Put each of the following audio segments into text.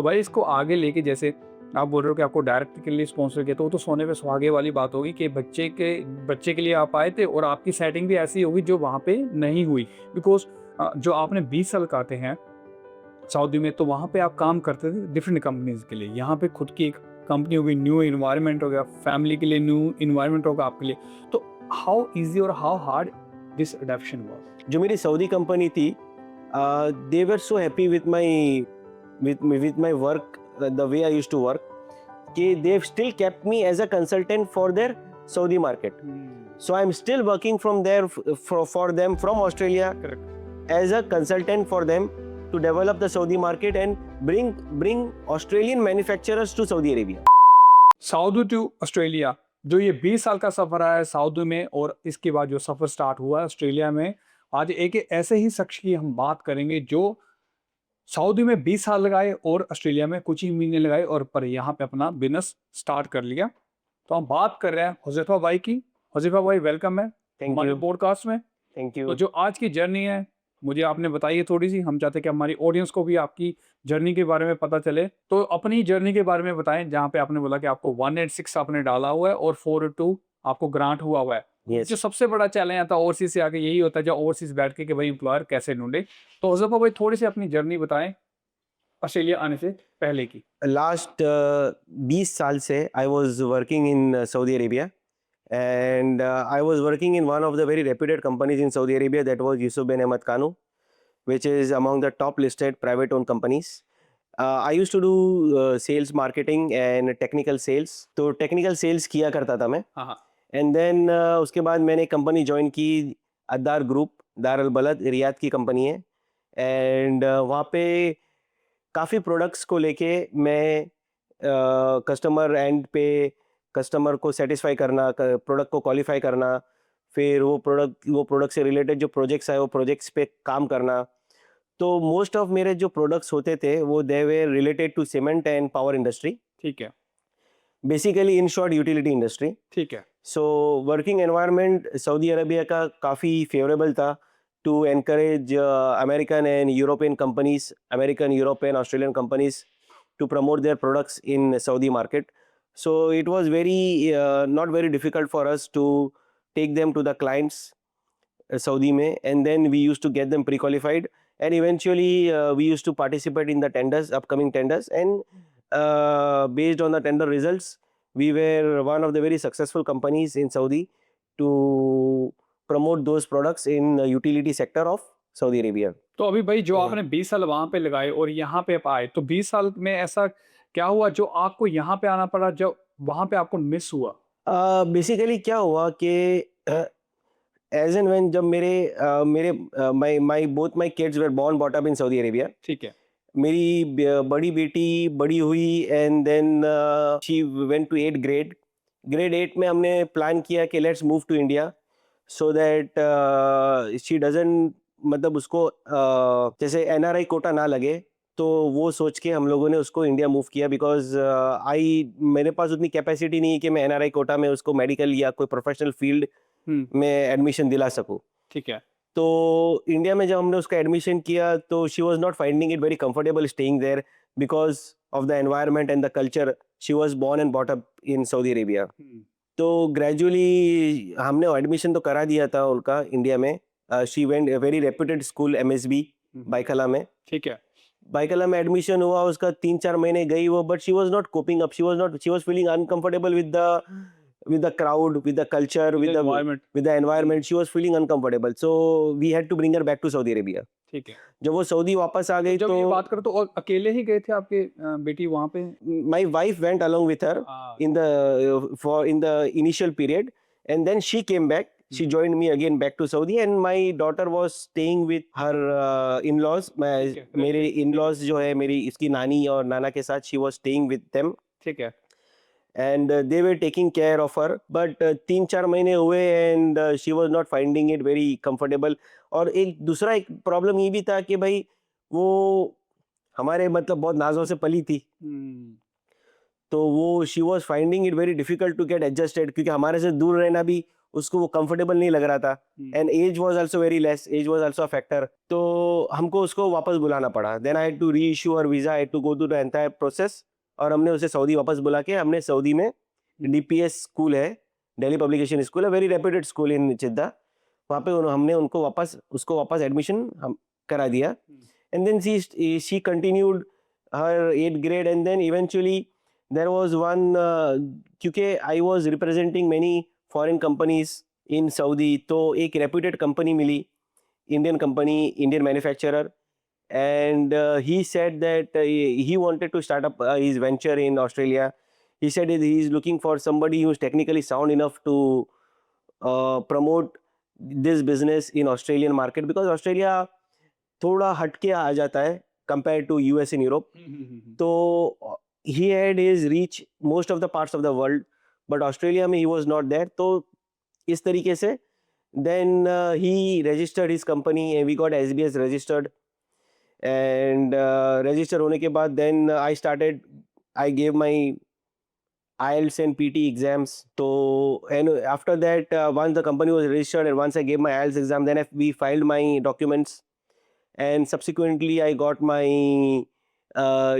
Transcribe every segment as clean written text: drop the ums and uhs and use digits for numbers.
तो भाई इसको आगे लेके, जैसे आप बोल रहे हो कि आपको डायरेक्टली स्पॉन्सर किया, तो वो तो सोने पे सुहागे वाली बात होगी कि बच्चे के लिए आप आए थे और आपकी सेटिंग भी ऐसी होगी जो वहाँ पे नहीं हुई। बिकॉज जो आपने 20 साल काटे हैं सऊदी में, तो वहाँ पे आप काम करते थे डिफरेंट कंपनीज के लिए। यहाँ पे खुद की एक कंपनी होगी, न्यू इन्वायरमेंट हो गया, फैमिली के लिए न्यू इन्वायरमेंट होगा आपके लिए। तो हाउ इजी और how hard this adaptation was? जो मेरी सऊदी कंपनी थी, they were so happy with my work, the way I use to work, कि they still kept me as a consultant for their Saudi market. So I'm still working from there for them from Australia. Correct. As a consultant for them to develop the Saudi market and bring Australian manufacturers to Saudi Arabia. Saudi to Australia, जो ये 20 साल का सफर है Saudi में, और इसके बाद जो सफर स्टार्ट हुआ है ऑस्ट्रेलिया में, आज एक ऐसे ही शख्स की हम बात करेंगे जो सऊदी में 20 साल लगाए और ऑस्ट्रेलिया में कुछ ही महीने लगाए और पर यहाँ पे अपना बिजनेस स्टार्ट कर लिया। तो हम बात कर रहे हैं हुज़ैफा भाई की। हुज़ैफा भाई वेलकम है Thank हमारे you. पॉडकास्ट में। Thank तो you. जो आज की जर्नी है, मुझे आपने बताई है थोड़ी सी, हम चाहते हैं कि हमारी ऑडियंस को भी आपकी जर्नी के बारे में पता चले। तो अपनी जर्नी के बारे में बताएं, जहाँ पे आपने बोला कि आपको 186 आपने डाला हुआ है और 402 आपको ग्रांट हुआ हुआ है। Yes. जो सबसे बड़ा चैलेंज आता है ओवरसीज से आके यही होता है, जो ओवरसीज बैठ के कि भाई एम्प्लॉयर कैसे ढूंढे। तो हुज़ैफा भाई थोड़ी सी अपनी जर्नी बताएं ऑस्ट्रेलिया आने से पहले की। Last 20 साल से I was working in Saudi Arabia, and I was working in one of the very reputed companies in Saudi Arabia, that was Yusuf bin Ahmad Kanu, which is among the top listed private owned companies. I used to do sales, marketing and technical sales. तो technical sales किया करता था मैं। हाँ हाँ। And then उसके बाद मैंने कंपनी ज्वाइन की, अद्दार ग्रुप, दार अल बलद, रियाद की कंपनी है। एंड वहाँ पे काफ़ी प्रोडक्ट्स को लेके मैं कस्टमर एंड पे कस्टमर को सेटिस्फाई करना, प्रोडक्ट को क्वालिफाई करना, फिर वो प्रोडक्ट से रिलेटेड जो प्रोजेक्ट्स आए वो प्रोजेक्ट्स पे काम करना। तो मोस्ट ऑफ मेरे जो प्रोडक्ट्स होते थे वो they were related to cement and power industry, ठीक है। Basically in short utility industry. ठीक है। So working environment Saudi Arabia का काफ़ी फेवरेबल था to encourage American and European companies, American, European, Australian companies to promote their products in Saudi market. So it was not very difficult for us to take them to the clients Saudi mein, and then we used to get them pre-qualified, and eventually we used to participate in the tenders, upcoming tenders, and based on the tender results, we were one of the very successful companies in Saudi to promote those products in the utility sector of Saudi Arabia. तो अभी भाई जो आपने 20 साल वहां पे लगाए और यहाँ पे आप आए, तो 20 साल में ऐसा क्या हुआ जो आपको यहाँ पे आना पड़ा, जो वहां पे आपको मिस हुआ? बेसिकली क्या हुआ कि एज एंड व्हेन जब मेरे my both my kids were born bought up in Saudi Arabia. ठीक है। मेरी बड़ी बेटी बड़ी हुई and then she went to 8th grade. Grade 8 में हमने प्लान किया कि let's move to India, so that she doesn't, मतलब उसको जैसे एनआरआई कोटा ना लगे, तो वो सोच के हम लोगों ने उसको इंडिया मूव किया। बिकॉज मेरे पास उतनी कैपेसिटी नहीं है कि मैं एनआरआई कोटा में उसको मेडिकल या कोई प्रोफेशनल फील्ड में एडमिशन दिला सकूं। ठीक है। तो इंडिया में जब हमने उसका एडमिशन किया तो she was not finding it very comfortable staying there because of the environment and the culture. She was born and bought up in Saudi Arabia. तो ग्रेजुअली हमने एडमिशन तो करा दिया था उनका इंडिया में। She went very reputed school MSB Byculla में। ठीक है। बाइकला में एडमिशन हुआ, उसका 3-4 महीने गई वो, but she was not coping up, she was feeling uncomfortable with the crowd, with the culture, with environment. the environment. She was feeling uncomfortable, so we had to bring her back to Saudi Arabia. ठीक है। जब वो Saudi वापस आ गई जब तो ये बात करो तो और अकेले ही गए थे आपके बेटी वहां पे? my wife went along with her in the initial period, and then she came back. She joined me again back to Saudi, and my daughter was staying with her in-laws. मेरे in-laws जो है मेरी इसकी नानी और नाना के साथ, she was staying with them. ठीक है। And they were taking care of her, but 3-4 महीने हुए and she was not finding it very comfortable. और एक दूसरा एक प्रॉब्लम ये भी था कि भाई वो हमारे मतलब बहुत नाजों से पली थी, तो वो she was finding it very difficult to get adjusted, क्योंकि हमारे से दूर रहना भी उसको वो कंफर्टेबल नहीं लग रहा था and age was also very less, age was also a factor, तो हमको उसको वापस बुलाना पड़ा। Then I had to reissue और visa, I had to go through the entire process, और हमने उसे सऊदी वापस बुला के हमने सऊदी में डीपीएस स्कूल है, दिल्ली पब्लिकेशन स्कूल है, very reputed school in Jeddah, वहाँ पे हमने उनको वापस एडमिशन हम करा दिया। And then she continued her 8th grade, and then eventually there was one, क्योंकि I was representing many foreign companies in Saudi, तो एक रेप्यूटेड कंपनी मिली, Indian company, Indian manufacturer, and he said that he wanted to start up his venture in Australia. He said he is looking for somebody who is technically sound enough to promote this business in Australian market, because Australia थोड़ा हटके आ जाता है compared to US in Europe. तो he had his reach most of the parts of the world, but Australia में he was not there. तो इस तरीके से then he registered his company and we got SBS registered. And register होने के बाद then I gave my IELTS and PT exams. So and after that, once the company was registered and once I gave my IELTS exam, then we filed my documents, and subsequently I got my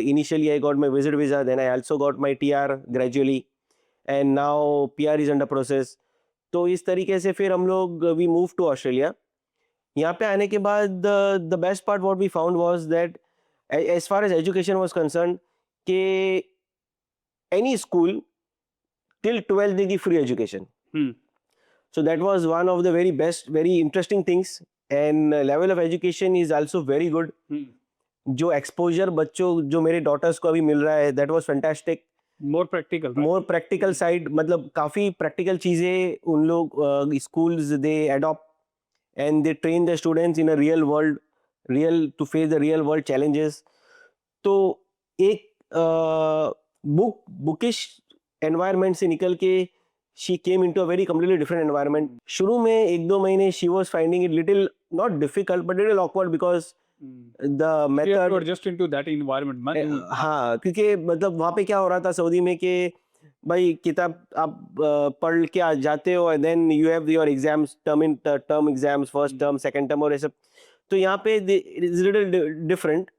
initially I got my visit visa, then I also got my TR gradually, and now PR is under process. तो इस तरीके से फिर हम लोग we moved to Australia. यहाँ पे आने के बाद the best part what we found was that as far as education was concerned, कि any school till 12th they give free education. So that was one of the very best, very interesting things, and level of education is also very good. जो exposure बच्चों जो मेरे daughters को अभी मिल रहा है, that was fantastic. more practical, right? More practical side, मतलब काफ़ी practical चीज़ें उन लोग schools they adopt, and they train the students in a real world, to face the real world challenges. तो एक bookish environment से निकल के she came into a very completely different environment. शुरू में 1-2 महीने she was finding it little not difficult but little awkward, because the You have method to adjust into that environment, man. हाँ, क्योंकि मतलब वहाँ पे क्या हो रहा था सऊदी में कि भाई किताब आप पढ़ के आ जाते हो, and then you have your exams, term exams, first term, second term और ये सब, तो यहाँ पे it is little different.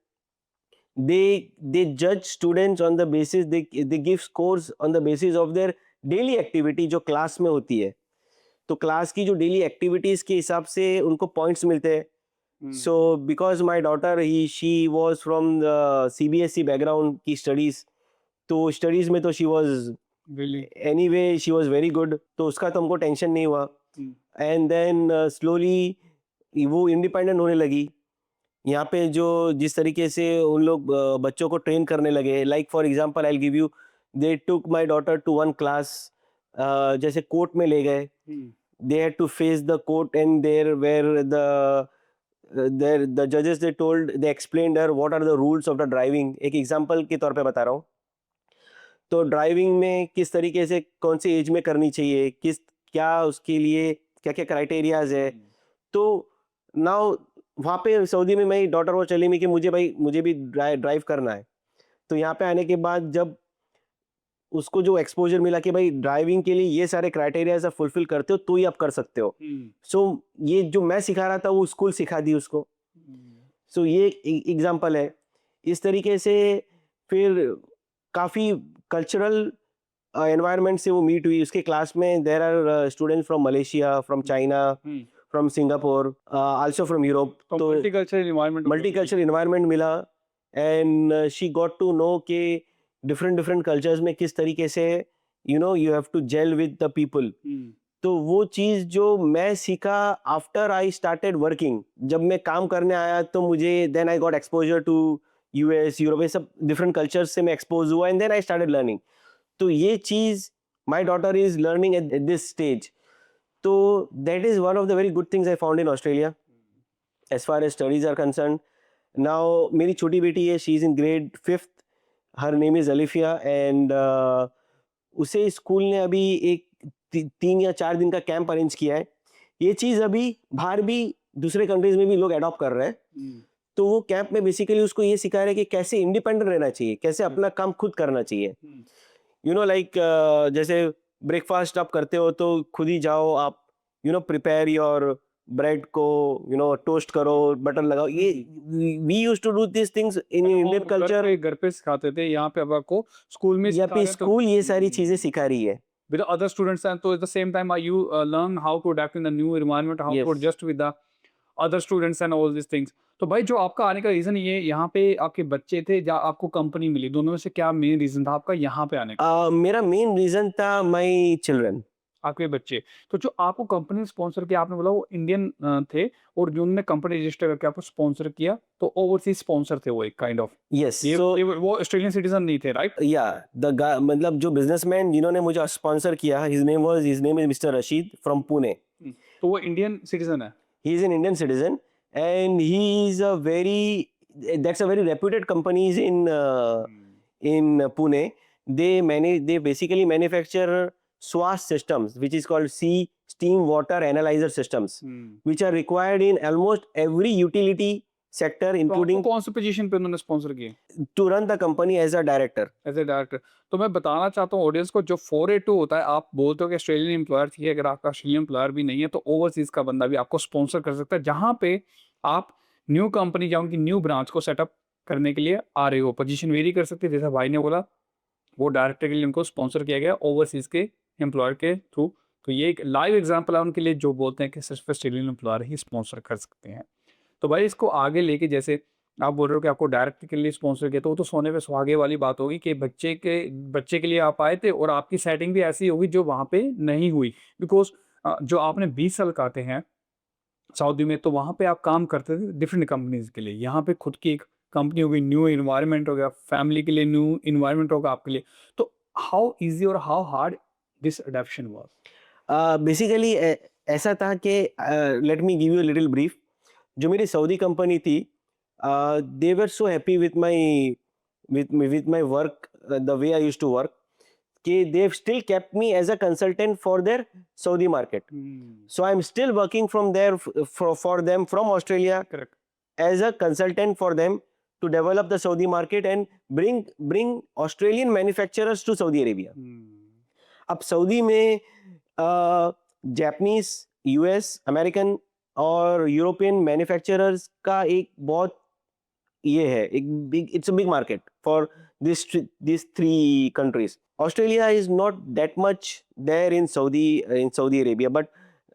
They judge students on the basis, they give scores on the basis of their daily activity जो class में होती है, तो क्लास की जो डेली एक्टिविटीज के हिसाब से उनको पॉइंट्स मिलते हैं. So because my daughter she was from the CBSE background की स्टडीज, तो स्टडीज में तो she was anyway she was very good, तो उसका तो हमको टेंशन नहीं हुआ. एंड देन स्लोली वो इंडिपेंडेंट होने लगी. यहाँ पे जो जिस तरीके से उन लोग बच्चों को ट्रेन करने लगे, like for example I will give you, they took my daughter to one class, जैसे कोर्ट में ले गए, they had to face the court and there were the जजेस they told, they explained her what are the rules of the driving. एक example के तौर पे बता रहा हूँ. तो ड्राइविंग में किस तरीके से कौन सी एज में करनी चाहिए, क्या उसके लिए क्या क्या क्राइटेरियाज है. तो नाउ वहाँ पे सऊदी में मेरी डॉटर वो चली में कि मुझे भी ड्राइव करना है. तो यहाँ पे आने के बाद जब उसको जो एक्सपोजर मिला कि भाई ड्राइविंग के लिए ये सारे क्राइटेरियाज आप फुलफिल करते हो तो ही आप कर सकते हो. सो ये जो मैं सिखा रहा था वो स्कूल सिखा दी उसको. सो ये एग्जांपल है. इस तरीके से फिर काफ़ी कल्चरल एनवायरनमेंट से वो मीट हुई. उसके क्लास में there are students from Malaysia, from China, from Singapore, also from Europe. तो multicultural environment मिला, and she got to know कि different cultures में किस तरीके से you have to gel with the people. तो वो चीज़ जो मैं सीखा after I started working, जब मैं काम करने आया तो मुझे then I got exposure to US, Europe, सब different cultures से मैं expose हुआ, and then I started learning. तो ये चीज़ my daughter is learning at this stage. So that is one of the very good things I found in Australia as far as studies are concerned. Now मेरी छोटी बेटी है, she is in grade 5th, her name is Alifia, and उसे school ने अभी एक 3 या 4 दिन का कैंप अरेंज किया है. ये चीज़ अभी बाहर भी दूसरे कंट्रीज में भी लोग अडॉप्ट कर रहे हैं. तो वो कैंप में बेसिकली उसको ये सिखा रहे हैं कि कैसे इंडिपेंडेंट रहना चाहिए, कैसे अपना काम खुद करना चाहिए. लाइक जैसे ब्रेकफास्ट आप करते हो तो खुद ही जाओ, आप prepare your bread को toast करो, बटर लगाओ, ये we used to do these things in Indian culture. घर पे सिखाते थे, यहाँ पे अब आपको स्कूल में या पे स्कूल ये सारी चीजें सिखा रही है. with the other students, and so at the same time you learn how to adapt in the new environment, how Yes. to adjust with the other students and all these things. तो भाई जो आपका आने का reason ये यहाँ पे आपके बच्चे थे या आपको कंपनी मिली, दोनों में से क्या मेन रीजन था आपका यहाँ पे आने का? मेरा मेन रीजन था माई चिल्ड्रन. आपके बच्चे, तो जो आपको कंपनी स्पॉन्सर किया, आपने बोला वो इंडियन थे और जो उन्होंने कंपनी रजिस्टर करके आपको स्पॉन्सर किया, तो ओवरसीज स्पॉन्सर थे वो एक काइंड ऑफ. यस. ये सो वो ऑस्ट्रेलियन सिटीजन नहीं थे, राइट? या मतलब जो बिजनेसमैन जिन्होंने मुझे स्पॉन्सर किया, his name is mister Rashid from Pune. तो वो इंडियन सिटीजन है. He is an Indian citizen, and he is that's a very reputed companies in Pune. They basically manufacture SWAS systems, which is called steam water analyzer systems, which are required in almost every utility sector, तो including आपको कौन सी position पे उन्होंने sponsor किए? to run the company as a director. As a director. तो मैं बताना चाहता हूँ ऑडियंस को, जो 482 होता है, आप बोलते हो कि ऑस्ट्रेलियन एम्प्लॉयर थी, अगर आपका ऑस्ट्रेलियन एम्प्लॉयर भी नहीं है तो ओवरसीज का बंदा भी आपको स्पॉन्सर कर सकता है, जहाँ पे आप न्यू कंपनी या उनकी न्यू ब्रांच को सेटअप करने के लिए आ रहे हो. पोजीशन वेरी कर सकती है, जैसा भाई ने बोला वो डायरेक्टर के लिए उनको स्पॉन्सर किया गया ओवरसीज के एम्प्लॉयर के थ्रू. तो ये एक लाइव एग्जाम्पल है उनके लिए, जो बोलते हैं कि सिर्फ ऑस्ट्रेलियन एम्प्लॉयर ही स्पॉन्सर कर सकते हैं. तो भाई इसको आगे लेके, जैसे आप बोल रहे हो कि आपको डायरेक्ट के लिए स्पॉन्सर किया, तो वो तो सोने पे सुहागे वाली बात होगी कि बच्चे के लिए आप आए थे और आपकी सेटिंग भी ऐसी होगी जो वहाँ पे नहीं हुई. बिकॉज जो आपने 20 साल काटे हैं सऊदी में, तो वहाँ पे आप काम करते थे डिफरेंट कंपनीज के लिए. यहाँ पे खुद की एक कंपनी होगी, न्यू इन्वायरमेंट हो गया, फैमिली के लिए न्यू इन्वायरमेंट होगा आपके लिए. तो हाउ ईजी और how hard this adaptation was? Basically ऐसा था कि let me give you little brief. जो मेरी सऊदी कंपनी थी, they were so happy with my work, the way I used to work, कि they've still kept me as a consultant for their Saudi market. So I'm still working from there for them from Australia. Correct. As a consultant for them to develop the Saudi market and bring Australian manufacturers to Saudi Arabia. अब Saudi में Japanese, US, American और European manufacturers का एक बहुत ये है, it's a big market for this three countries. Australia is not that much there in Saudi Arabia, but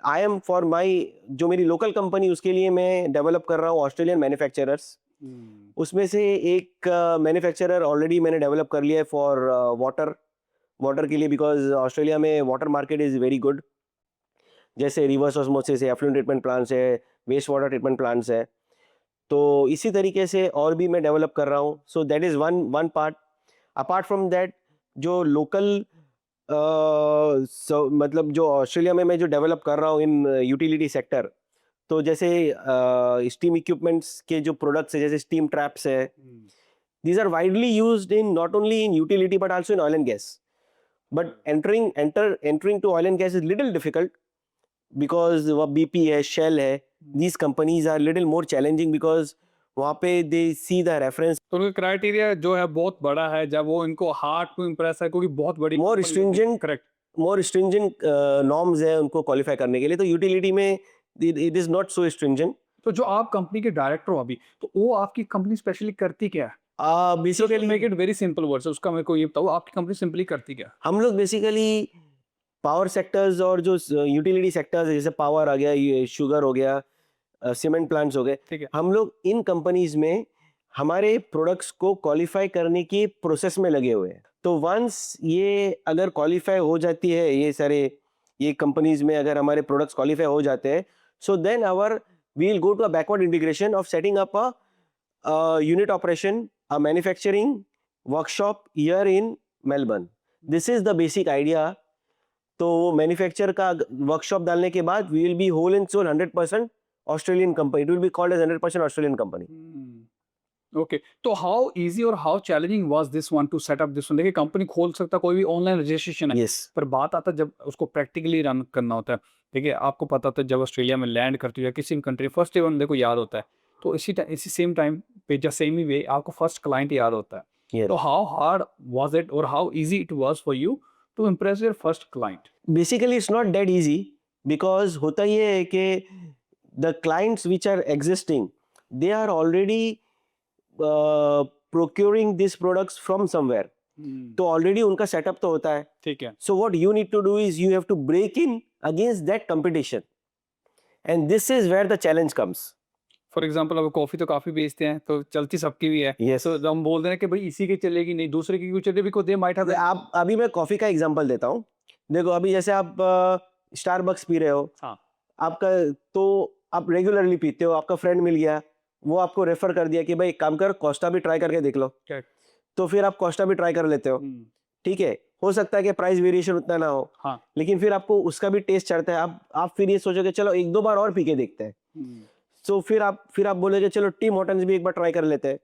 I am for my जो मेरी लोकल कंपनी, उसके लिए मैं डेवलप कर रहा हूँ ऑस्ट्रेलियन मैन्युफैक्चरर्स. उसमें से एक मैन्युफैक्चरर ऑलरेडी मैंने डेवलप कर लिया है फॉर वाटर के लिए, बिकॉज ऑस्ट्रेलिया में water market is very good. जैसे रिवर्स ऑस्मोसिस है, एफ्लुएंट ट्रीटमेंट प्लांट्स है, वेस्ट वाटर ट्रीटमेंट प्लांट्स है. तो इसी तरीके से और भी मैं डेवलप कर रहा हूँ. So that is one part. Apart from that, जो लोकल मतलब जो ऑस्ट्रेलिया में मैं जो डेवलप कर रहा हूँ इन यूटिलिटी सेक्टर, तो जैसे स्टीम इक्विपमेंट्स के जो प्रोडक्ट्स है, जैसे स्टीम ट्रैप्स है, these are widely used in not only in utility but also in oil and gas. But entering to oil and gas is little difficult because वो BP है, Shell है, these companies are little more challenging because वहाँ पे they see the reference. तो उनका criteria जो है बहुत बड़ा है, जब वो इनको हार्ड टू इम्प्रेस है, क्योंकि बहुत बड़ी more stringent. Correct. more stringent norms है उनको क्वालिफाई करने के लिए. तो यूटिलिटी में it is not so stringent. तो जो आप कंपनी के डायरेक्टर हो अभी, तो वो आपकी कंपनी स्पेशली करती क्या है? Basically make it very simple words, उसका मेरे को ये बताओ, आपकी कंपनी सिंपली करती क्या? हम लोग बेसिकली पावर सेक्टर्स और जो यूटिलिटी सेक्टर्स, जैसे पावर आ गया, ये शुगर हो गया, सीमेंट प्लांट्स हो गए, ठीक है. हम लोग इन कंपनीज में हमारे प्रोडक्ट्स को क्वालिफाई करने की प्रोसेस में लगे हुए हैं. तो वंस ये अगर क्वालिफाई हो जाती है, ये कंपनीज में अगर हमारे प्रोडक्ट्स क्वालिफाई हो जाते हैं, so then we will go to a backward integration of setting up a unit operation, a manufacturing workshop here in Melbourne. This is the basic idea. तो मैन्युफैक्चर का वर्कशॉप डालने के बाद we will be whole and soul 100% Australian company. It will be called as 100% Australian company. Okay. तो how easy और how challenging was this one two set up this one? देखिए, company खोल सकता कोई भी, ऑनलाइन रजिस्ट्रेशन है. Yes. पर बात आता है जब उसको प्रैक्टिकली रन करना होता है. देखिए, आपको पता था जब ऑस्ट्रेलिया में लैंड करती है किसी कंट्री, फर्स्ट डे बंदे को याद होता है, तो इसी सेम टाइम पे या सेम ही वे आपको फर्स्ट क्लाइंट याद होता है. Yes. तो हाउ हार्ड वाज इट और how easy it was for you to impress your first client? Basically, it's not that easy because होता ये है कि the clients which are existing they are already procuring this products from somewhere, तो already उनका setup तो होता है. ठीक है. So what you need to do is you have to break in against that competition, and this is where the challenge comes. For example अब coffee तो काफी बेचते हैं तो चलती सबकी भी है. Yes. तो हम बोल रहे हैं कि भाई इसी की चलेगी नहीं, दूसरे की क्यों चलेगी, बिकॉज़ दे माइट हैव. आप अभी मैं कॉफी का एग्जांपल देता हूँ. देखो अभी जैसे आप स्टारबक्स पी रहे हो, हाँ. आपका तो आप रेगुलरली पीते हो, आपका फ्रेंड मिल गया, वो आपको रेफर कर दिया कि भाई एक काम कर कोस्टा भी ट्राई करके देख लो. Correct. तो फिर आप कोस्टा भी ट्राई कर लेते हो. ठीक है, हो सकता है कि प्राइस वेरिएशन उतना ना हो, हाँ. लेकिन फिर आपको उसका भी टेस्ट चढ़ता है. आप फिर ये सोचोगे चलो एक दो बार और पी के देखते हैं. सो फिर आप बोलोगे चलो टीम हॉर्टन्स भी एक बार ट्राई कर लेते हैं.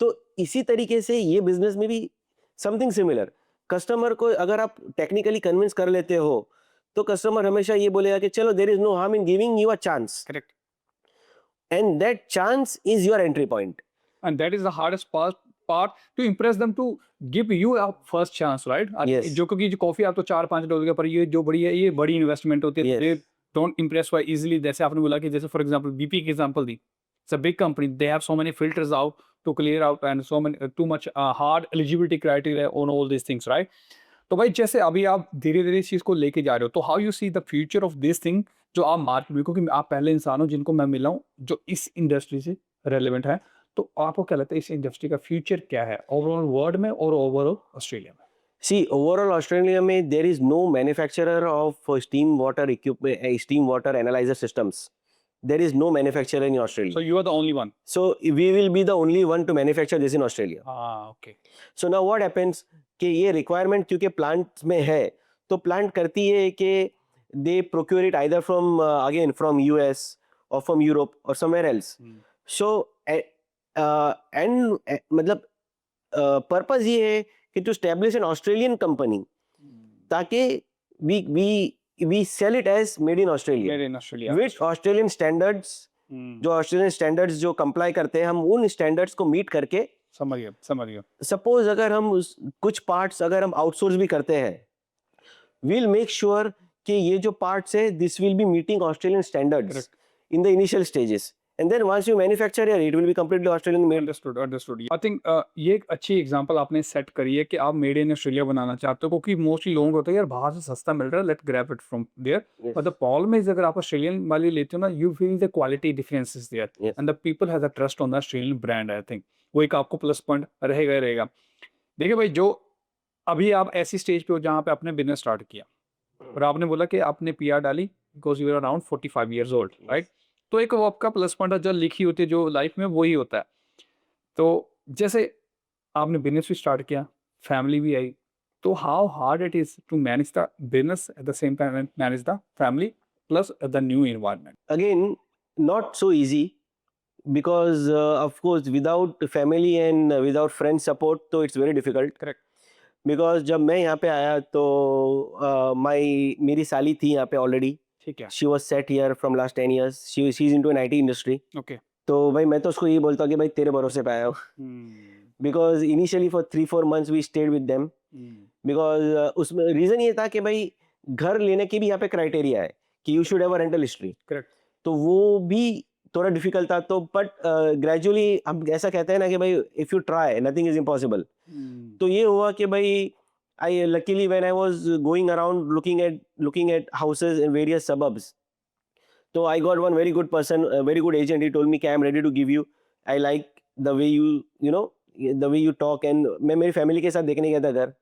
तो इसी तरीके से ये बिजनेस में भी समथिंग सिमिलर. कस्टमर को अगर आप टेक्निकली कन्विंस कर लेते हो तो कस्टमर हमेशा ये बोलेगा कि चलो there is no harm in giving you a chance. Correct. And that chance is your entry point. And that is the hardest part to impress them, to give you a first chance, right? Yes. जो क्योंकि जो coffee आप तो $4-5 का, पर ये जो बड़ी है ये बड़ी इन्वेस्टमेंट होती है. Yes. They don't impress by easily. जैसे आपने बोला कि जैसे फॉर एग्जांपल बीपी की example the. It's a big company. They have so many filters out to clear out and so many too much hard eligibility criteria on all these things, right? तो भाई जैसे अभी आप धीरे-धीरे इस चीज़ को लेके जा रहे हो, तो how you see the future of this thing जो आप मार्केट में, क्योंकि आप पहले इंसान हो जिनको मैं मिला हूँ जो इस इंडस्ट्री से रेलेवेंट है, तो आपको क्या लगता है इस इंडस्ट्री का फ्यूचर क्या है ओवरऑल वर्ल्ड में और ओवरऑल ऑस्ट्रेलिया में? See, overall Australia में there is no manufacturer of steam water equipment, steam water analyzer systems. There is no manufacturer in Australia. So you are the only one. So we will be the only one to manufacture this in Australia. Okay. So now what happens कि ये requirement क्योंकि plants में है, तो plant करती है कि they procure it either from again from US or from Europe or somewhere else. So and मतलब purpose ये है कि to establish an Australian company ताकि we sell it as made in Australia. Made in Australia. With Australian standards, जो Australian standards जो comply करते हैं, हम उन स्टैंडर्ड्स को मीट करके, समझ गया. सपोज अगर हम कुछ पार्ट्स अगर हम आउटसोर्स भी करते हैं, we'll make sure कि ये जो पार्ट्स है this will be meeting Australian standards in the initial stages, and then once you manufacture here it will be completely Australian made. Understood. I think ये एक अच्छी एग्जांपल आपने सेट करी है कि आप मेड इन ऑस्ट्रेलिया बनाना चाहते हो, क्योंकि मोस्टली लोग होते हैं यार बाहर से सस्ता मिल रहा है, let grab it from there. But the problem is अगर आप ऑस्ट्रेलियन वाली लेते हो ना, you feel the quality differences there and the people has a trust on the Australian brand. I think वो एक आपको प्लस पॉइंट रहेगा. देखिए भाई, जो अभी आप ऐसी स्टेज पे हो जहाँ पे आपने बिजनेस स्टार्ट किया और आपने बोला कि आपने पीआर डाली because you are around 45 years old, right? तो एक वो आपका प्लस पॉइंट जो लिखी होती है जो लाइफ में वही होता है. तो जैसे आपने बिजनेस भी स्टार्ट किया, फैमिली भी आई, तो how hard it is to manage the business at the same time manage the family plus the new environment? Again not so easy because of course without family and without friend support तो it's very difficult. Correct. because जब मैं यहाँ पे आया तो मेरी साली थी यहाँ पे already. ठीक है. she was set here from last 10 years. she's into an IT industry. Okay. तो भाई मैं तो उसको ये बोलता हूँ कि भाई तेरे भरोसे पे आया हूँ. because initially for 3-4 months we stayed with them. because उसमें रीज़न ये था कि भाई घर लेने की भी यहाँ पे क्राइटेरिया है कि you should have a rental history. Correct. तो वो भी थोड़ा डिफिकल्ट था. तो बट ग्रेजुअली हम ऐसा कहते हैं ना कि भाई if you try nothing is impossible. तो ये हुआ कि भाई I luckily when I was going around looking at houses in various suburbs, तो I got one very good person, very good agent. He told me कि I am ready to give you, I like the way you know the way you talk. And मैं मेरी family के साथ देखने गया था घर,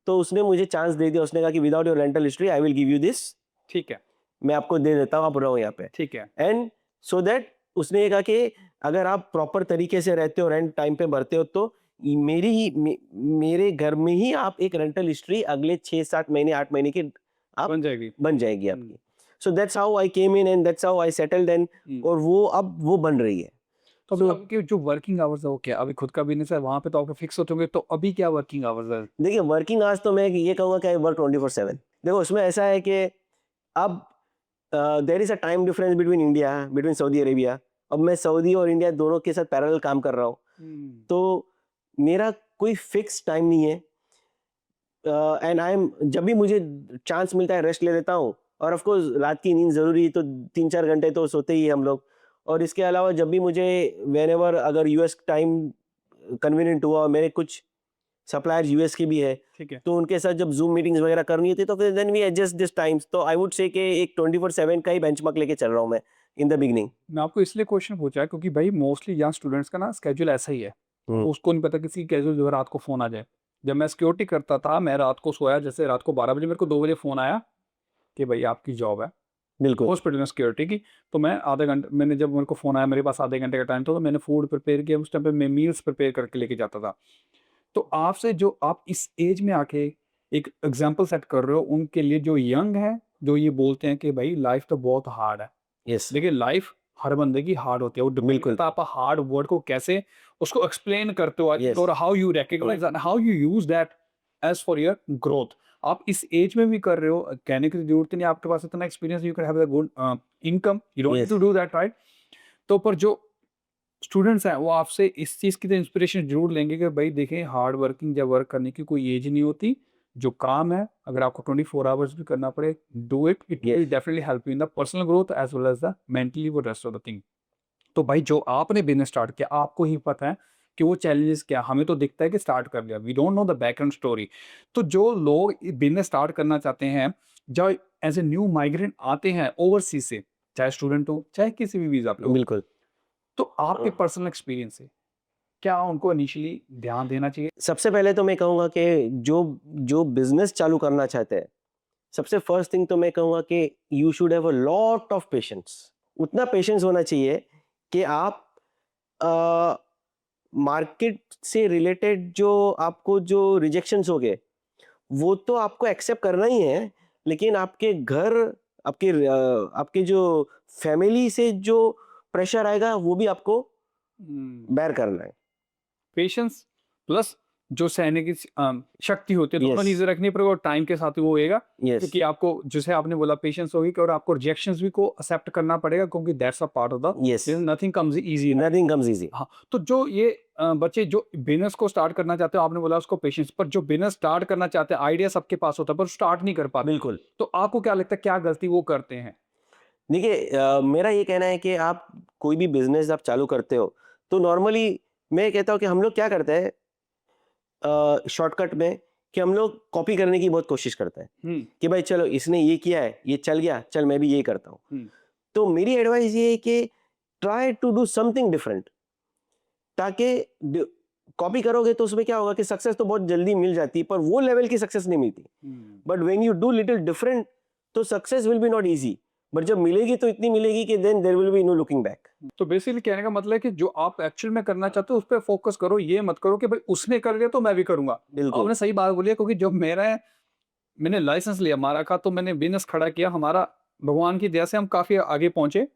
तो उसने मुझे चांस दे दिया. उसने कहा कि without your rental history I will give you this. ठीक है, मैं आपको दे देता हूँ, आप रहो यहाँ पे. ठीक है. एंड सो दैट उसने ये कहा कि अगर आप प्रॉपर तरीके से रहते हो, रेंट टाइम पे भरते हो, तो मेरे घर में ही आप एक रेंटल हिस्ट्री अगले 6-7 महीने 8 महीने की आप बन जाएगी आपकी. So that's how I came in and that's how I settled and और वो अब वो बन रही है. तो अभी आपके जो वर्किंग आवर्स है वो क्या? अभी खुद का बिजनेस है, वहाँ पे तो आपके फिक्स होते होंगे, तो अभी क्या वर्किंग आवर्स है? देखिए वर्किंग आवर्स तो मैं ये कहूँगा कि आई वर्क 24/7. देखो उसमें ऐसा है कि अब there is a time difference between Saudi Arabia. अब मैं सऊदी और इंडिया दोनों के साथ पैरेलल काम कर रहा हूँ. तो मेरा कोई फिक्स टाइम नहीं है. एंड आई एम जब भी मुझे चांस मिलता है रेस्ट ले लेता हूँ और ऑफ कोर्स रात की नींद ज़रूरी, तो 3-4 घंटे तो सोते ही हैं हम लोग। और इसके अलावा जब भी मुझे व्हेनेवर अगर यूएस टाइम कन्वीनिएंट हुआ, और मेरे कुछ सप्लायर्स यूएस के भी है, ठीक है। तो उनके साथ जब ज़ूम मीटिंग्स वगैरह करनी होती है, तो फिर then we adjust this times. तो आई वुड से कि एक 24/7 का ही बेंचमार्क लेके चल रहा हूँ मैं इन द बिगिनिंग। मैं आपको इसलिए क्वेश्चन पूछा है क्योंकि भाई मोस्टली यहाँ स्टूडेंट्स का ना स्केड्यूल ऐसा ही है। हुँ। उसको नहीं पता किसी कैजुअल जो है रात को फ़ोन आ जाए। जब मैं सिक्योरिटी करता था, मैं रात को सोया, जैसे रात को 12 बजे मेरे को 2 बजे फ़ोन आया कि भाई आपकी जॉब है बिल्कुल। हॉस्पिटल में सिक्योरिटी की। तो मैं आधे घंटे, मैंने जब मेरे को फ़ोन आया, मेरे पास आधे घंटे का टाइम था, तो मैंने फूड प्रिपेयर किया। उस टाइम पे मैं मील्स प्रिपेयर करके लेके जाता था। तो आपसे जो आप इस एज में आके एक एग्ज़ाम्पल सेट कर रहे हो उनके लिए जो यंग हैं, जो ये बोलते हैं कि भाई लाइफ़ तो बहुत हार्ड है। यस, देखिए लाइफ हर बंदे की हार्ड होती है, वो डिपेंड बिल्कुल। करता है आप हार्ड वर्ड को कैसे उसको एक्सप्लेन करते हो यस, और how you recognise and how you use that edge for your growth. आप इस एज में भी कर रहे हो, कहने की जरूरत नहीं है, आपके पास इतना experience, you can have a good income, you don't need yes, to do that, right? तो पर जो स्टूडेंट्स हैं वो आपसे इस चीज़ की तो इंस्पिरेशन ज़रूर लेंगे कि भाई देखें हार्ड वर्किंग या वर्क करने की कोई एज नहीं होती। जो काम है अगर आपको 24 आवर्स भी करना पड़े, do it, it will yes. Definitely help you in the personal growth as well as the mentally वो रेस्ट ऑफ द थिंग। तो भाई जो आपने बिज़नेस स्टार्ट किया, आपको ही पता है कि वो चैलेंजेस क्या, हमें तो दिखता है कि स्टार्ट कर लिया, we don't know the background story. तो जो लोग बिज़नेस स्टार्ट करना चाहते हैं, जो एज़ ए न्यू माइग्रेंट आते हैं ओवरसीज़ से, चाहे स्टूडेंट हो, चाहे किसी भी वीज़ा पे हो, बिल्कुल। तो आपके पर्सनल एक्सपीरियंस से क्या उनको इनिशियली ध्यान देना चाहिए? सबसे पहले तो मैं कहूँगा कि जो जो बिज़नेस चालू करना चाहते हैं, सबसे फर्स्ट थिंग तो मैं कहूँगा कि you should have a lot of patience. उतना पेशेंस होना चाहिए कि आप अ, मार्केट से रिलेटेड जो आपको जो रिजेक्शंस हो गए, वो तो आपको एक्सेप्ट करना ही है, लेकिन आपके घर, आपके जो फैमिली से जो प्रेशर आएगा, वो भी आपको बेयर करना है। पेशेंस प्लस जो सहने की शक्ति होती है, दोनों यस, चीज़ें रखनी पड़ेगी और टाइम के साथ ही वो होएगा। यस, क्योंकि आपको जैसे आपने बोला पेशेंस होगी और आपको रिजेक्शंस भी को एक्सेप्ट करना पड़ेगा क्योंकि that's a part of the yes. Business, nothing comes easy in life. Nothing comes easy. हाँ, तो जो ये बच्चे जो बिज़नेस को स्टार्ट करना चाहते हो, आपने बोला उसको पेशेंस, पर जो बिज़नेस स्टार्ट करना चाहते हैं, आइडिया सबके पास होता है पर स्टार्ट नहीं कर पाते। बिल्कुल। तो आपको क्या लगता है क्या गलती वो करते हैं? देखिए, मेरा ये कहना है कि आप कोई भी बिज़नेस आप चालू करते हो, तो नॉर्मली मैं कहता हूँ कि हम लोग क्या करते हैं शॉर्टकट में, कि हम लोग कॉपी करने की बहुत कोशिश करते हैं हुँ, कि भाई चलो इसने ये किया है, ये चल गया, चल मैं भी यही करता हूँ। हुँ, तो मेरी एडवाइस ये है कि try to do something different, ताकि कॉपी करोगे तो उसमें क्या होगा कि सक्सेस तो बहुत जल्दी मिल जाती है, पर वो लेवल की सक्सेस नहीं मिलती। हुँ। But when you do little different, तो success will be not easy, but जब मिलेगी तो इतनी मिलेगी कि then there will be no looking back. तो बेसिकली कहने का मतलब है कि जो आप एक्चुअल में करना चाहते हो उस पे फोकस करो, ये मत करो कि भाई उसने कर लिया तो मैं भी करूंगा। बिल्कुल। आपने सही बात बोली है क्योंकि जब मैंने लाइसेंस लिया हमारा का, तो मैंने बिजनेस खड़ा किया हमारा, भगवान की दया से हम काफी आगे पहुंचे।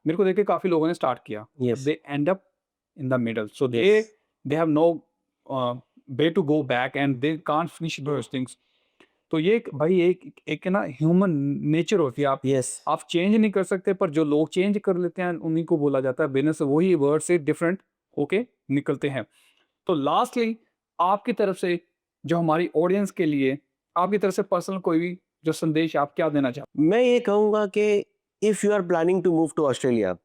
मेरे को देख के काफी लोगों ने स्टार्ट किया, yes, they end up in the middle, so yes, they have no way to go back and they can't finish those things. तो ये एक भाई एक एक ना ह्यूमन नेचर होती है। यस। आप चेंज नहीं कर सकते, पर जो लोग चेंज कर लेते हैं उन्हीं को बोला जाता है बिजनेस, वही वर्ड से डिफरेंट होके निकलते हैं। तो लास्टली आपकी तरफ से जो हमारी ऑडियंस के लिए आपकी तरफ से पर्सनल कोई भी जो संदेश आप क्या देना चाहते मैं ये कहूँगा कि if you are planning to move to Australia,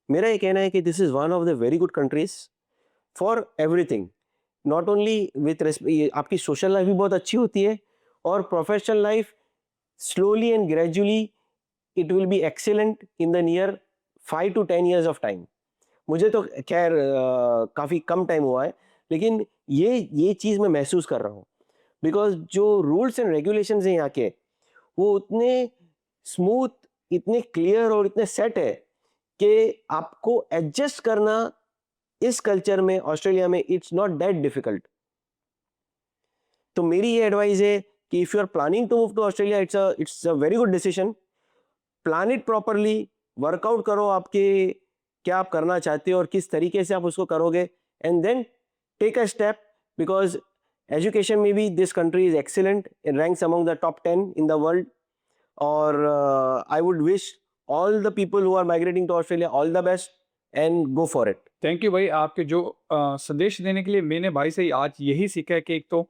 मेरा ये कहना है कि this is one of the very good countries for everything. Not only with ये आपकी सोशल लाइफ भी बहुत अच्छी होती है, और professional life slowly and gradually it will B excellent in the near 5 to 10 years of time. मुझे तो खैर काफ़ी कम टाइम हुआ है, लेकिन ये चीज़ मैं महसूस कर रहा हूँ, बिकॉज़ जो रूल्स एंड रेगुलेशंस हैं यहाँ के, वो उतने स्मूथ, इतने क्लियर और इतने सेट है कि आपको एडजस्ट करना इस कल्चर में, ऑस्ट्रेलिया में, इट्स नॉट दैट डिफिकल्ट। तो मेरी ये एडवाइस है कि if you are planning to move to Australia, it's a very good decision. Plan it properly, work out करो आपके क्या आप करना चाहते हो और किस तरीके से आप उसको करोगे, and then take a step, because education में भी this country is excellent, it ranks among the top 10 in the world. और I would wish all the people who are migrating to Australia all the best and go for it. Thank you भाई, आपके जो संदेश देने के लिए। मैंने भाई से आज यही सीखा है कि एक तो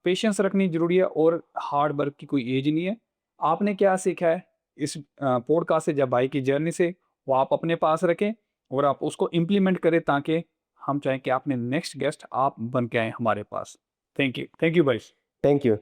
पेशेंस रखनी जरूरी है और हार्ड वर्क की कोई एज नहीं है। आपने क्या सीखा है इस पॉडकास्ट से या बाइक की जर्नी से, वो आप अपने पास रखें और आप उसको इम्प्लीमेंट करें, ताकि हम चाहें कि आपने नेक्स्ट गेस्ट आप बन के आए हमारे पास। थैंक यू भाई। Thank you.